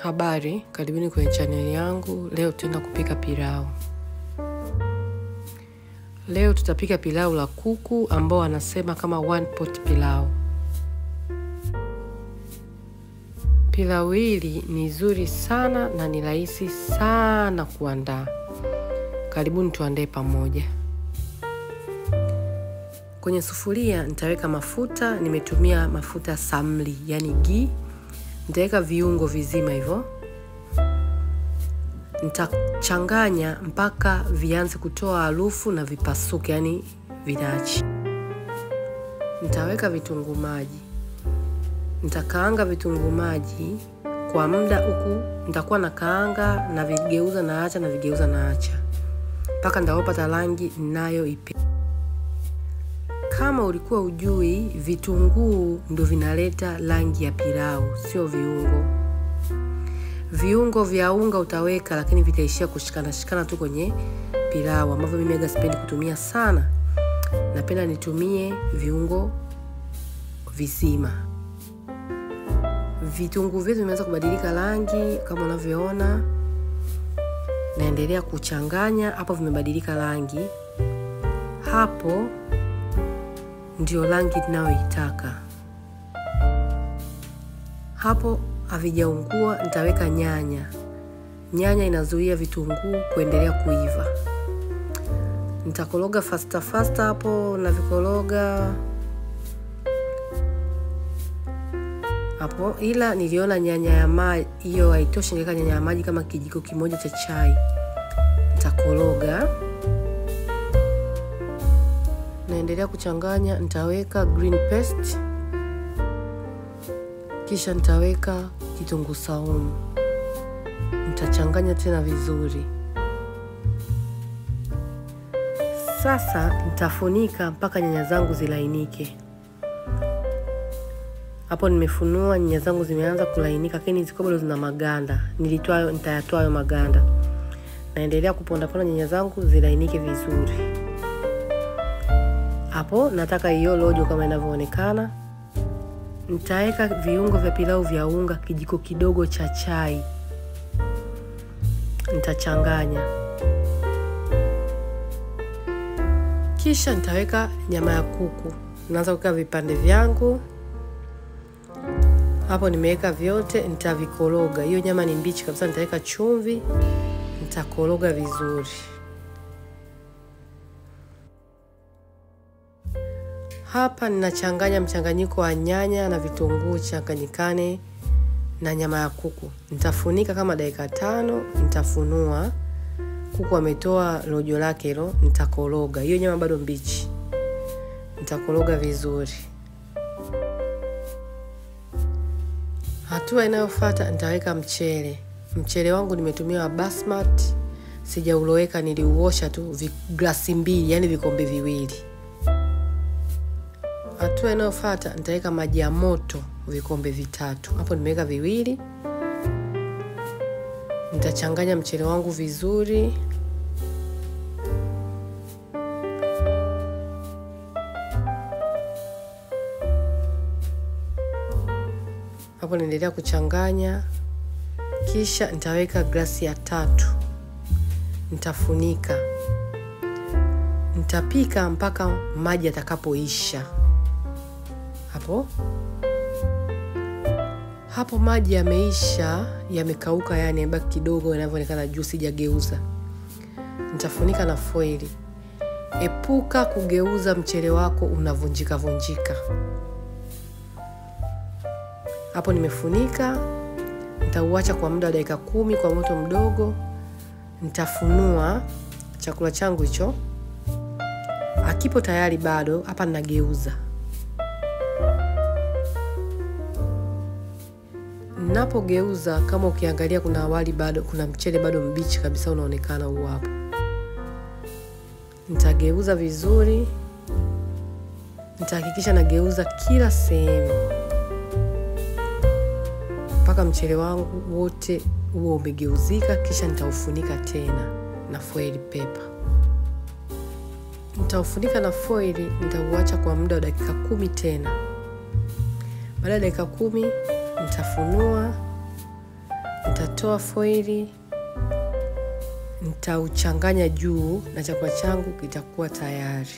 Habari, karibuni kwenye channel yangu. Leo tutaenda kupika pilau. Leo tutapika pilau la kuku ambao wanasema kama one pot pilau. Pilau hili ni zuri sana na ni rahisi sana kuandaa. Karibuni tuandae pamoja. Kwenye sufuria nitaweka mafuta, nimetumia mafuta samli, yani ghee. Nitaweka viungo vizima hivyo. Nitachanganya mpaka vianze kutoa harufu na vipasuke, yani vinaachi. Nitaweka vitunguu maji. Nitakaanga vitunguu maji kwa muda huku nitakuwa na kaanga na vigeuza na acha na vigeuza na acha mpaka ndapata rangi ninayoipenda. Kama ulikuwa ujui, vitunguu ndio vinaleta rangi ya pilau, sio viungo. Viungo vya unga utaweka lakini vitaishia kushikana tu kwenye pilau, ambavyo mimi mega sipendi kutumia sana. Napenda nitumie viungo vizima. Vitunguu vyetu vimeanza kubadilika rangi kama unavyoona. Naendelea kuchanganya, hapo vimebadilika rangi. Hapo ndio rangi ninayoitaka. Hapo havijaungua, nitaweka nyanya. Nyanya inazuia vitunguu kuendelea kuiva. Nitakoroga fast hapo na vikoroga. Hapo ila niliona nyanya ya maji hiyo haitoshi, ningeweka nyanya ya maji kama kijiko kimoja cha chai. Nitakoroga. Naendelea kuchanganya, nitaweka green paste. Kisha nitaweka kitunguu saumu. Nitachanganya tena vizuri. Sasa nitafunika mpaka nyanya zangu zilainike. Hapo nimefunua, nyanya zangu zimeanza kulainika lakini ziko bado zina maganda. Nitayatoa hayo maganda. Naendelea kuponda nyanya zangu zilainike vizuri. Hapo nataka hiyo rojo kama inavyoonekana. Nitaweka viungo vya pilau vya unga kijiko kidogo cha chai. Nitachanganya. Kisha nitaweka nyama ya kuku. Naanza kuweka vipande vyangu. Hapo nimeweka vyote, nitavikoroga. Hiyo nyama ni mbichi kabisa, nitaweka chumvi. Nitakoroga vizuri. Hapa ninachanganya mchanganyiko wa nyanya na vitunguu changanyikane na nyama ya kuku. Nitafunika kama dakika 5, nitafunua. Kuku ametoa rojo lake hilo, nitakoroga. Hiyo nyama bado mbichi. Nitakoroga vizuri. Hatua inayofuata nitaweka mchele. Mchele wangu nimetumia wa basmati. Sijauloweka, niliuosha tu glasi 2, yani vikombe 2. Hatua inayofuata nitaweka maji ya moto vikombe 3. Hapo nimeweka 2. Nitachanganya mchele wangu vizuri. Hapo naendelea kuchanganya. Kisha nitaweka glasi ya 3. Nitafunika. Nitapika mpaka maji yatakapoisha. Hapo maji yameisha, yamekauka, yani yamebaki kidogo yanavyoonekana juu, sijageuza. Nitafunika na foil. Epuka kugeuza mchele wako unavunjika. Hapo nimefunika. Nitauacha kwa muda wa dakika 10 kwa moto mdogo. Nitafunua chakula changu hicho. Akipo tayari bado, hapa ninageuza. Ninapogeuza, kama ukiangalia kuna wali bado, kuna mchele bado mbichi kabisa unaonekana huo hapo. Nitageuza vizuri. Nitahakikisha nageuza kila sehemu mpaka mchele wangu wote huo umegeuzika. Kisha nitaufunika tena na foil paper. Nitaufunika na foil, nitauacha kwa muda wa dakika 10 tena. Baada ya dakika 10 nitafunua. nitatoa foili, nitauchanganya juu na chakula changu kitakuwa tayari.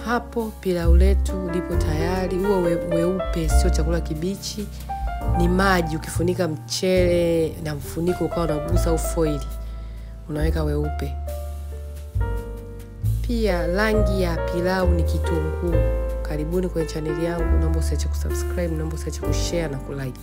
Hapo pilau letu lipo tayari. Huo weupe sio chakula kibichi, ni maji. Ukifunika mchele na mfuniko ukawa unagusa foili, unaweka weupe. Pia rangi ya pilau ni kitunguu. Karibuni kwenye channel yangu. Naomba usiache kusubscribe, naomba usiache kushare na kulike.